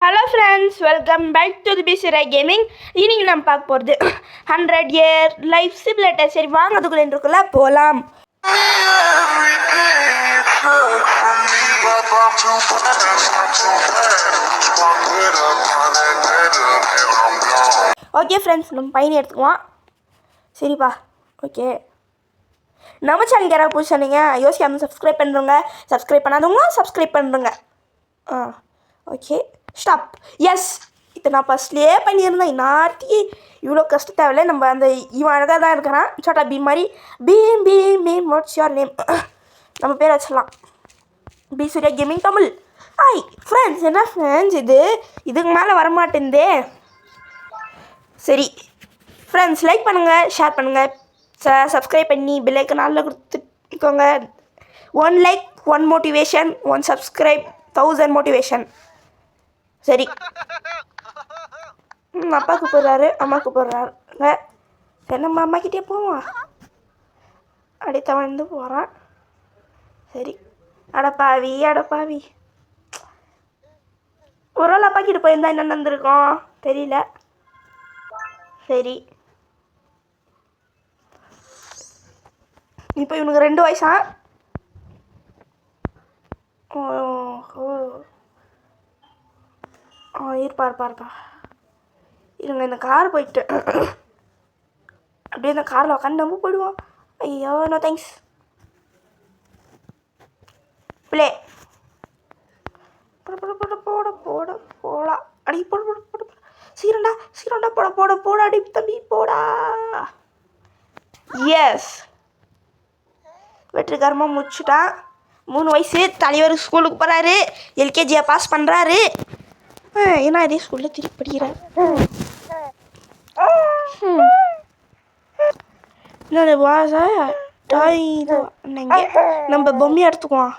Hello friends, welcome back to the BCRI Gaming. இன்னைக்கு நம்ம பார்க்க போறது 100 year life simulator. சரி வாங்க அதுக்குள்ள இருக்குள்ள போலாம். ஓகே ஃப்ரெண்ட்ஸ், நம்ம பையனை எடுத்துக்குவோம். சரிப்பா, ஓகே. நம்ம சேனலுக்கு யாராவது புதுசாக யோசிக்காமல் சப்ஸ்கிரைப் பண்ணுறோங்க. சப்ஸ்கிரைப் பண்ணாதவங்க சப்ஸ்கிரைப் பண்ணுறோங்க. Okay stop. எஸ், இதை நான் ஃபஸ்ட்லேயே பண்ணியிருந்தேன். இன்னாட்டி இவ்வளோ கஷ்டம் தேவையில்லை. நம்ம அந்த இவன் அழகாக தான் இருக்கிறான், சோட்டா பீம் மாதிரி. Bheem Bheem Bheem, what's your name? நம்ம பேர் வச்சிடலாம், BCRI gaming Tamil. Hi friends, என்ன ஃப்ரெண்ட்ஸ் இதுக்கு மேலே வரமாட்டேந்தே. சரி ஃப்ரெண்ட்ஸ், லைக் பண்ணுங்கள், ஷேர் பண்ணுங்கள், சப்ஸ்கிரைப் பண்ணி பெல் ஐக்கான் ஆல்ல கொடுத்துக்கோங்க. 1 லைக் 1 மோட்டிவேஷன், 1 சப்ஸ்கிரைப் 1000 மோட்டிவேஷன். சரி, அப்பா கூப்பிட்றாரு, அம்மா கூப்பிட்றாரு. சரி, நம்ம அம்மாக்கிட்டே போவோம். அடுத்த வந்து போகிறான். சரி, அடப்பாவி அடப்பாவி. ஒரு நாள் அப்பா கிட்ட போயிருந்தா என்ன நடந்திருக்கோம் தெரியல. சரி, இப்போ இவனுக்கு 2 வயசா? இருப்பா இருங்க, இந்த கார் போயிட்டு அப்படியே இந்த காரில் உட்காந்து நம்ம போயிடுவோம். ஐயோ நோ தேங்க்ஸ். பிளே போட போட போட போட போட போடா அடி போட போட போட சீரண்டா போட போட போட அடி தம்பி போடா. எஸ், வெற்றிகரமாக முடிச்சுட்டான். 3 வயசு, தலைவர் ஸ்கூலுக்கு போகிறாரு, LKGயை பாஸ் பண்ணுறாரு. ஏன்னா அதே ஸ்கூலில் திருப்பி படிக்கிறார். என்னோட வாசா நம்ம பொம்மையை எடுத்துக்குவோம்.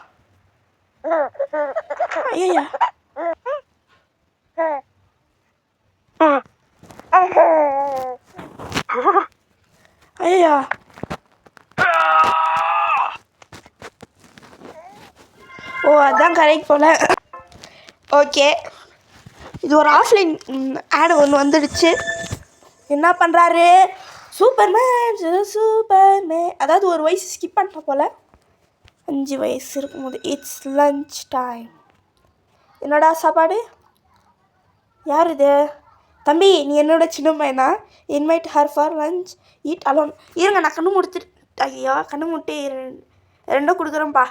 ஐயா ஐயா, ஓ அதான் கரெக்ட் போல. ஓகே, இது ஒரு ஆஃப்லைன் ஆடு ஒன்று வந்துடுச்சு. என்ன பண்ணுறாரு? சூப்பர்மேன், அதாவது 1 வயசு ஸ்கிப் பண்ணுற போல். 5 வயசு இருக்கும்போது இட்ஸ் லஞ்ச் டைம். என்னடா சாப்பாடு? யார் இது? தம்பி, நீ என்னோட சின்ன பையனா? Invite her for lunch, eat alone. இருங்க, நான் கண்ணு முடித்துட்டு, ஐயோ கண்ணு முட்டி 2 கொடுக்குறேன்ப்பா.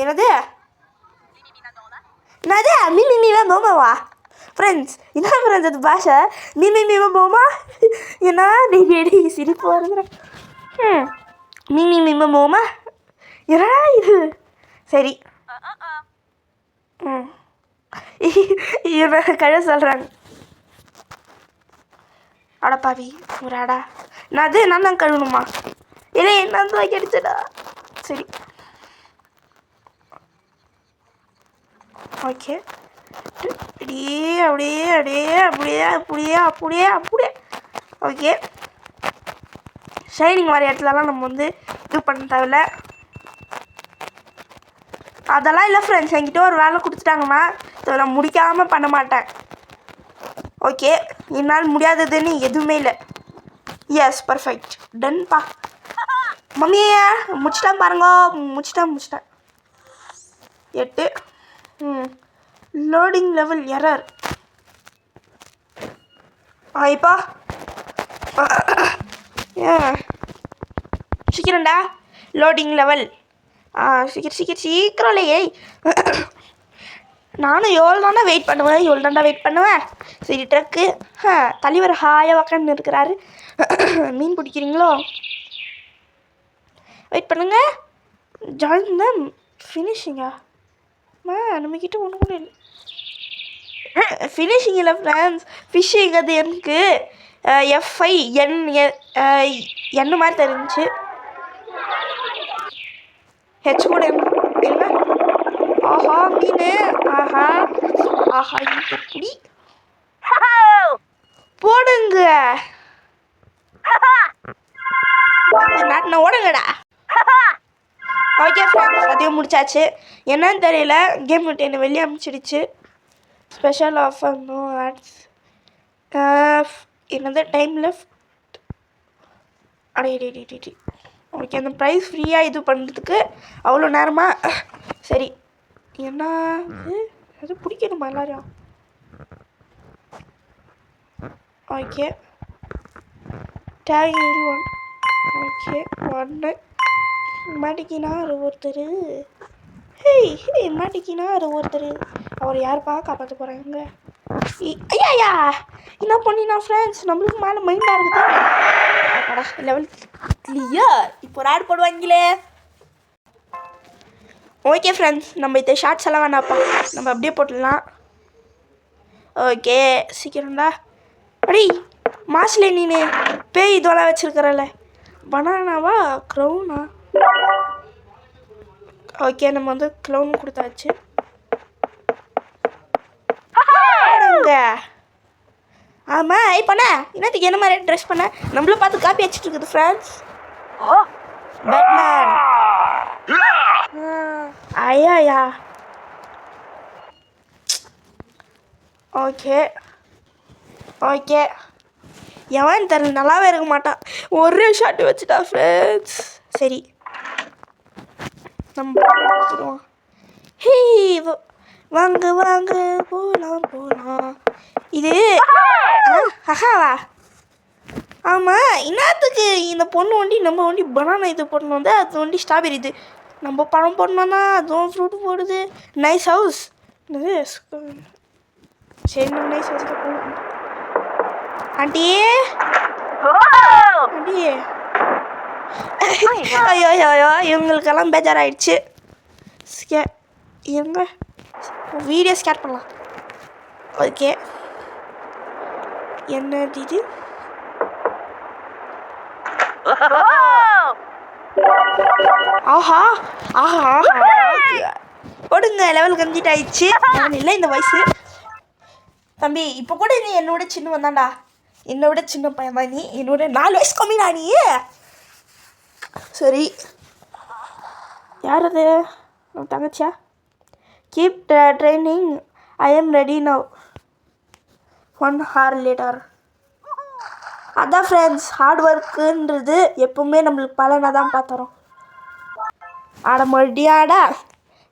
என்னது மீனா போமாவா? ஃப்ரெண்ட்ஸ், என்ன ஃப்ரெண்ட்ஸ் அது பாஷை? மீமா போமா? ஏன்னா டெய்லி சிரிப்பு வருதுறேன். மீமா போமா என்னடா இது? சரி, இவன் கழ சொல்கிறாங்க. அடப்பாவி ஒரு ஆடா. நான் தான் கழுவணுமா? இல்லை என்ன தான் கிடைச்சடா. சரி, ஓகே. அப்படியே ஓகே. ஷைனிங் வர இடத்துலலாம் நம்ம வந்து இது பண்ண தேவையில்ல. அதெல்லாம் இல்லை ஃப்ரெண்ட்ஸ், என்கிட்ட ஒரு வேலை கொடுத்துட்டாங்கன்னா இதை நான் முடிக்காமல் பண்ண மாட்டேன். ஓகே, என்னால் முடியாததுன்னு எதுவுமே இல்லை. S, perfect, டன்ப்பா. மம்மியா முடிச்சிட்டேன் பாருங்க, முடிச்சிட்டேன். 8. Loading level error. இப்போ சீக்கிரம்டா, லோடிங் லெவல். சீக்கிரம் இல்லையே. நானும் எவ்வளோ தாண்டா வெயிட் பண்ணுவேன். சரி, ட்ரக்கு. தலைவர் ஹாயாக உக்காந்து இருக்கிறாரு. மீன் பிடிக்கிறீங்களோ? வெயிட் பண்ணுங்க. ஜாயின் த ஃபினிஷிங்கா? நம்மக்கிட்ட ஒன்று கூட இல்லை. ஃபினிஷிங் இல்லை ஃப்ரெண்ட்ஸ், ஃபிஷ்ஷிங். அது எனக்கு FIN என்ன மாதிரி தெரிஞ்சு. ஹெச் கூட இல்லை. ஆஹா மீன், ஆஹா இப்படி போடுங்க. நாட்டின ஓடுங்கடா. ஓகே ஃப்ரெண்ட்ஸ், அதையும் முடிச்சாச்சு. என்னன்னு தெரியல, கேம் விட்டு என்னை வெளியே அனுப்பிச்சிடுச்சு. ஸ்பெஷல் ஆஃபர் நோ ஆட்ஸ் என்னது டைம் லெஃப்ட் அடே ஓகே அந்த ப்ரைஸ் ஃப்ரீயாக இது பண்ணுறதுக்கு அவ்வளோ நேரமா சரி என்ன அது பிடிக்கணுமா எல்லாரையும் okay take every one okay ஒன்று மாட்டிக்கினார் ஒருத்தர் மாட்டிக்கினார் ஒருத்தர் அவர் யாருப்பா காப்பாற்ற போகிறாங்க ஐயா என்ன பண்ணினா ஃப்ரெண்ட்ஸ் நம்மளுக்கு மேலே மைண்டாக இருக்குது லெவல் கிளியர் இப்போ ஒரு ஆட் போடுவாங்களே ஓகே ஃப்ரெண்ட்ஸ் நம்ம இதை ஷார்ட்ஸ் எல்லாம் வேணாப்பா நம்ம அப்படியே போட்டுடலாம் ஓகே சீக்கிரம்டா அடி மாசிலே நீனு பேய் இதெல்லாம் வச்சுருக்கிறல்ல பனானாவா க்ரௌனா ஓகே நம்ம வந்து க்ளவுன் கொடுத்தாச்சு ஆமாம் ஐ பண்ண என்னத்துக்கு என்ன மாதிரி ட்ரெஸ் பண்ண நம்மளும் பார்த்து காப்பி வச்சுட்டு இருக்குது ஃப்ரெண்ட்ஸ் பேட்மேன் ஐயா ஓகே ஓகே எவன் தெரியல நல்லாவே இருக்க மாட்டான் ஒரே ஷார்ட் வச்சுட்டா ஃப்ரெண்ட்ஸ் சரி நம்ம கொடுத்துருவோம் ஹே வாங்க வாங்க போகலாம் இது ஹஹாவா ஆமாம் என்னத்துக்கு இந்த பொண்ணு வண்டி நம்ம வண்டி பனானா இது போடணும் வந்து அது வண்டி ஸ்ட்ராபெரி இது நம்ம பழம் போடணும்னா அதுவும் ஃப்ரூட் போடுது நைஸ் ஹவுஸ் என்னது சரி நம்ம நைஸ் ஹவுஸில் போகணும் ஆண்டி ஆண்டி ஐயோ இவங்களுக்கெல்லாம் பேஜாராயிடுச்சு எங்க வீடியோ ஸ்டார்ட் பண்ணலாம் ஓகே என்னது இது ஆஹா போடுங்க லெவல் கம்ப்ளீட் ஆயிடுச்சு இல்லை இந்த வயசு தம்பி இப்போ கூட நீ என்னோட சின்ன வந்தாண்டா என்னோட சின்ன பையன் தான் நீ என்னோட 4 வயசு கம்மிடா நீ சரி யார் அது தங்கச்சியா keep training I am ready now 1 hour later அதான் ஃப்ரெண்ட்ஸ் ஹார்ட் ஒர்க்குன்றது எப்பவுமே நம்மளுக்கு பலனை தான் பார்த்துறோம் ஆட மறுபடியாடா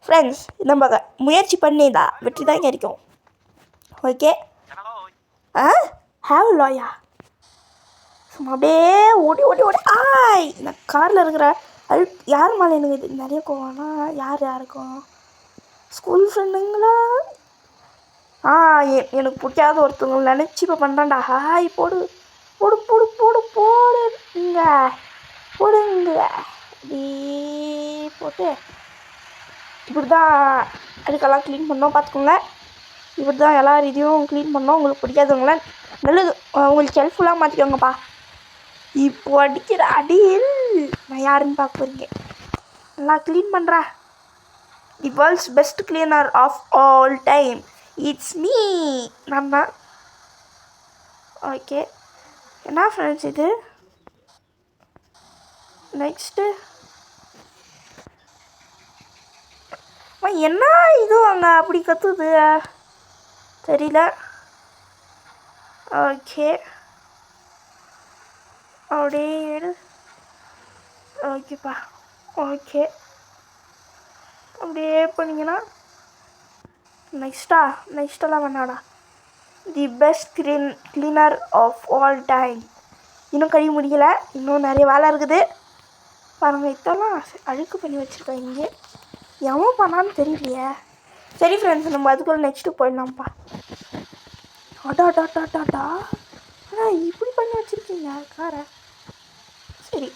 ஃப்ரெண்ட்ஸ் நம்ம முயற்சி பண்ணிதா வெற்றி தான் கிடைக்கும் ஓகே ஹேவ் லாயா அப்படியே ஓடி ஆய் இந்த காரில் இருக்கிற யார் மேலே எனக்கு இது நிறைய கோவம்னா யாருக்கும் ஸ்கூல் ஃப்ரெண்டுங்களா எனக்கு பிடிக்காத ஒருத்தவங்க நினச்சி இப்போ பண்ணுறான்டா ஹாய் போடு இங்கே போடுங்க அப்படி போட்டு இப்படி தான் அதுக்கெல்லாம் க்ளீன் பண்ணோம் பார்த்துக்கோங்க இப்படி தான் எல்லா இதையும் க்ளீன் பண்ணோம் உங்களுக்கு பிடிக்காதவங்கள நல்லது உங்களுக்கு ஹெல்ப்ஃபுல்லாக மாற்றிக்கோங்கப்பா இப்போ அடிக்கிற அடியில் நான் யாருன்னு பார்க்க போறீங்க நல்லா க்ளீன் பண்ணுறேன் the world's best cleaner of all time it's me நான் தான் ஓகே என்ன ஃப்ரெண்ட்ஸ் இது நெக்ஸ்ட்டு என்ன இது அங்கே அப்படி கத்துது தெரியல ஓகே அப்படியே ஓகேப்பா ஓகே அப்படியே பண்ணிங்கன்னா நெக்ஸ்ட்டெல்லாம் வேணாடா the best cleaner of all time இன்னும் கழுவி முடியல இன்னும் நிறைய வேலை இருக்குது பாருங்கள் இதெல்லாம் அழுக்கு பண்ணி வச்சுருக்கேன் இங்கே எவன் பண்ணான்னு தெரியலையே சரி ஃப்ரெண்ட்ஸ் நம்ம அதுக்குள்ள நெக்ஸ்ட்டு போயிடலாம்ப்பா அடாடாடாடாடா ஆனால் இப்படி பண்ணி வச்சுருக்கீங்க காரை சரி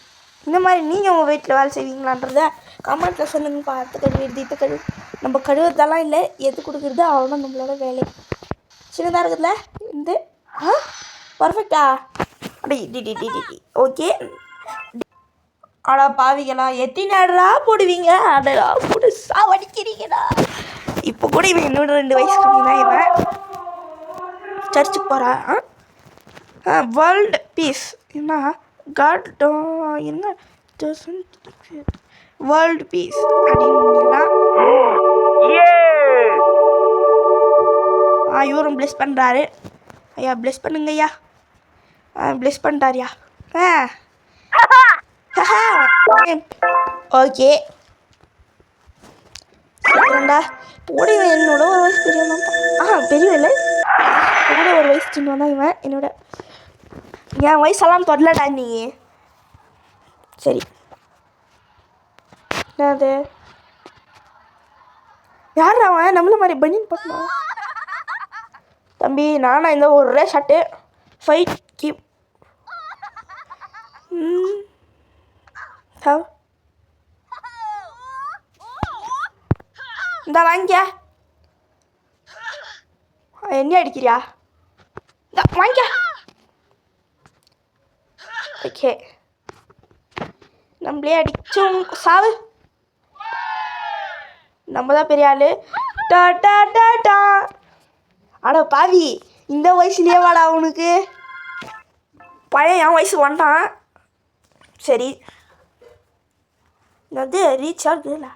இந்த மாதிரி நீங்கள் உங்கள் வீட்டில் வேலை செய்வீங்களான்றத கமெண்ட்டில் சொல்லுங்கப்பா அத்தை கழுவிடுது இத்தை கழுவு நம்ம கழுவுறதெல்லாம் இல்லை எது கொடுக்குறது அவ்வளோதான் நம்மளோட வேலை சின்னதாக இருக்குதுல்ல இந்த பர்ஃபெக்டா அடி ஓகே அடா பாவிங்களா எத்தினாடா போடுவீங்க அடடா போட்டு சாவடிக்கிறீங்கடா இப்போ கூட இவன் என்னோட 2 வயசு கம்மி தான் இவன் சர்ச்சுக்கு போகிறான் வேர்ல்டு பீஸ் என்ன காட் என்ன வேர்ல்டு பீஸ் அப்படின்னா இவரும் ப்ளெஸ் பண்ணுறாரு. ஐயா ப்ளெஸ் பண்ணுங்க ஐயா. ப்ளெஸ் பண்ணிட்டாரியா. ஓகே சரிடா. போடி என்னோட ஒரு வயசு பெரியவன்ப்பா. பெரியவன் இல்லை, என்னோட ஒரு வயசு சின்னவன் தான் இவன். என்னோட என் வயசெல்லாம் தொடலடா நீ. சரி என்னது யார் அவன் நம்மள மாதிரி பனியன் போட்டோம்? தம்பி நானா இந்த ஒரே ஷர்ட்டு ஃபைட் கீப் இந்த வாங்கிக்க. என்ன அடிக்கிறியா? இந்த வாங்கிக்க. ஓகே நம்மளே அடிச்சோம் சாவு. நம்ம தான் பெரிய ஆளு. டா டா டா டா. அட பாவி, இந்த வயசுலேயே வாடா அவனுக்கு. பையன் என் வயசு வந்துட்டான். சரி அது ரீச் ஆகுதுல்ல.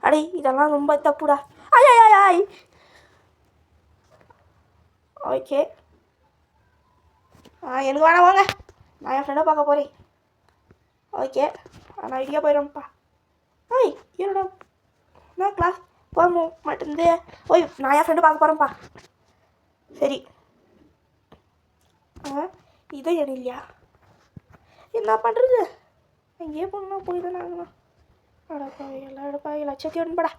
அடே இதெல்லாம் ரொம்ப தப்புடா. ஆய் ஓகே எனக்கு வேணாம் வாங்க. நான் என் ஃப்ரெண்டை பார்க்க போகிறேன். ஓகே நான் ஐடியா போயிடும்ப்பா. என்னோட நான் கிளாஸ் போக மாட்டேங்குது. நான் என் ஃப்ரெண்டு பார்க்க போகிறேன்ப்பா. சரி இதே இடம் இல்லையா? என்ன பண்ணுறது? எங்கேயே போகணும்னா போய் தானே ஆகணும். அடப்பா லட்சத்தி ஒன்படா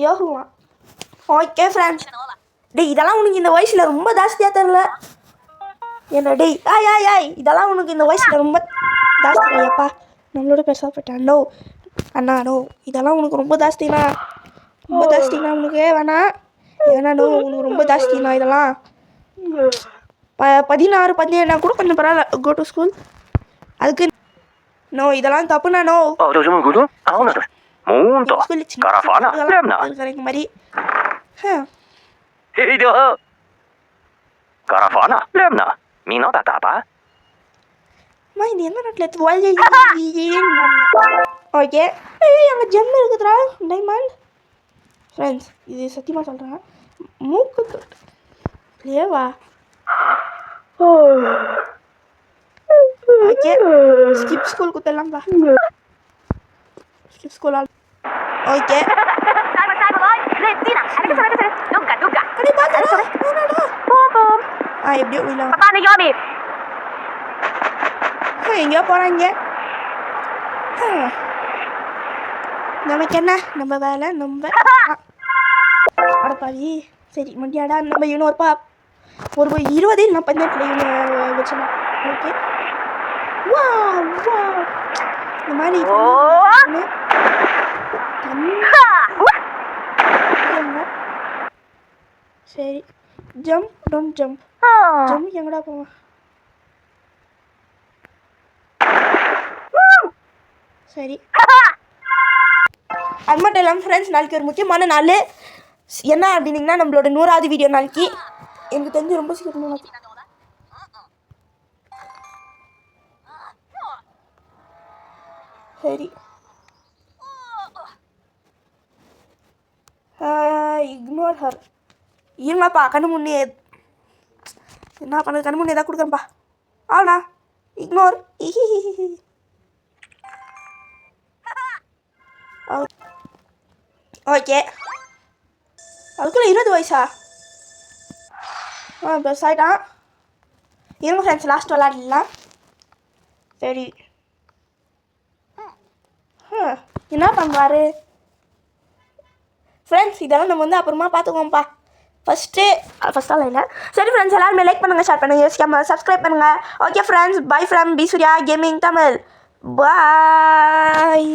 யோகுவான். Okay friends. டேய் இதெல்லாம் உனக்கு இந்த வயசில் ரொம்ப ஜாஸ்தியாக தெரில. என்ன டேய் ஆய் இதெல்லாம் உனக்கு இந்த வயசில் ரொம்ப ஜாஸ்தியாப்பா. நம்மளோட பெருசாக போயிட்டான். நோ அண்ணா நோ, இதெல்லாம் உனக்கு ரொம்ப ஜாஸ்திண்ணா. ரொம்ப ஜாஸ்திண்ணா உனக்கு வேணாம். ஏன்னா நோ உனக்கு ரொம்ப ஜாஸ்திண்ணா. இதெல்லாம் 16 17 கூட கொஞ்சம் பரவாயில்ல. Go to school. அதுக்கு நோ இதெல்லாம் தப்புண்ணா. நோ மாதிரி இது எந்த நாட்டில் ஓகே அங்கே ஜெம் இருக்குதுடா டைமண்ட். ஃப்ரெண்ட்ஸ் இது சத்தியமாக சொல்கிறேன், மூக்கு லேவா. ஓகே ஸ்கிப் ஸ்கூல் குத்தலாம்பா. ஸ்கிப் ஸ்கூல் ஓகே எப்படியோ எங்கேயோ போகிறாங்க. நமக்கு என்ன நம்ம வேலை நம்ம அடப்பாவி. சரி முடியாடா. நம்ம இன்னொருப்பா ஒரு 20 நான் 18 வச்சுலாம். ஓகே இந்த மாதிரி சரி ஜம்ப் டோன்ட் ஜம்ப். ஜம்ப் எங்கடா போவேன்? சரி அது மட்டும் இல்லாமல் ஃப்ரெண்ட்ஸ் நாளைக்கு ஒரு முக்கியமான நாள். என்ன அப்படின்னீங்கன்னா நம்மளோட 100வது வீடியோ நாளைக்கு. எனக்கு தெரிஞ்சு ரொம்ப சீக்கிரம் நாளைக்கு. சரி இக்னோர் ஹர். இருங்கப்பா கண்ணு முன்னே என்ன பண்ணுறது? கண்ணு முன்னே தான் கொடுக்குறேன்ப்பா. ஆனா இக்னோர். ஓகே அதுக்குள்ளே 20 வயசா? பெஸ் ஆகிட்டான். இருங்க ஃப்ரெண்ட்ஸ் லாஸ்ட் விளாடலாம். சரி என்ன பண்ணுவார் ஃப்ரெண்ட்ஸ்? இதெல்லாம் நம்ம வந்து அப்புறமா பார்த்துக்குவோம்ப்பா. ஃபஸ்ட்டால் இல்லை. சரி ஃப்ரெண்ட்ஸ் எல்லாருமே லைக் பண்ணுங்கள், ஷேர் பண்ணுங்கள், யோசிக்காமல் சப்ஸ்கிரைப் பண்ணுங்கள். Okay friends bye from B Surya gaming Tamil. Bye.